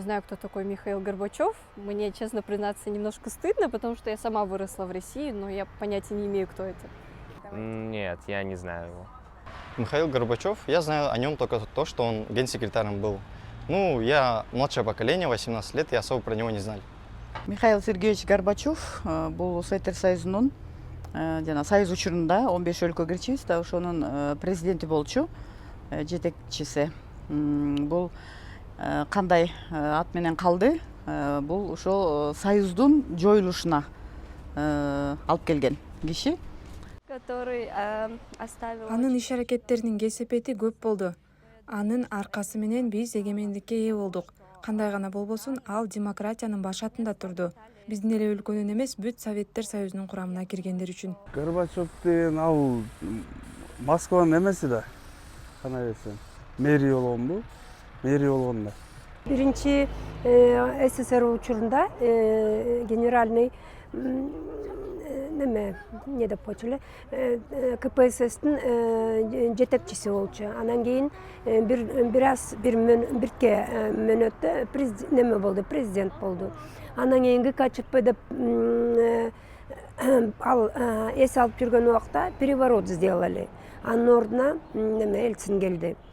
не знаю, кто такой Михаил Горбачев. Мне, честно признаться, немножко стыдно, потому что я сама выросла в России, но я понятия не имею, кто это. Нет, я не знаю его. Михаил Горбачев, я знаю о нем только то, что он генсекретарем был. Ну, я младшее поколение, 18 лет, я особо про него не знал. Михаил Сергеевич Горбачев бул Советтер Союзунун жана Союз учурунда 15 өлкө кирчибиз да ошонун президенти болчу, жетекчиси. Бул кандай ат менен калды? Бул ошол Союздун жоюлушуна алып келген киши. Который оставил... Анын иш-аракеттеринин кесепети көп болду. Анын аркасы менен биз эгемендикке ээ болдук. Кандай гана болбосун, ал демократиянын башатында турду. Биздин эле өлкөнүн эмес, бүт Советтер Союзунун курамына киргендер үчүн. Горбачев деген ал Москванын эмеси да. Кандай десем, мэрия болгонбу? Мэрия болгон да. Биринчи СССР учурунда генеральный не деп койчу эле КПССтин жетекчиси болчу. Анан кийин бир мөөнөттө неме болду, президент болду. Анан кийин ГКЧП деп ал эс алып жүргөн убакта переворот сделали. Анын ордуна Элцин келди.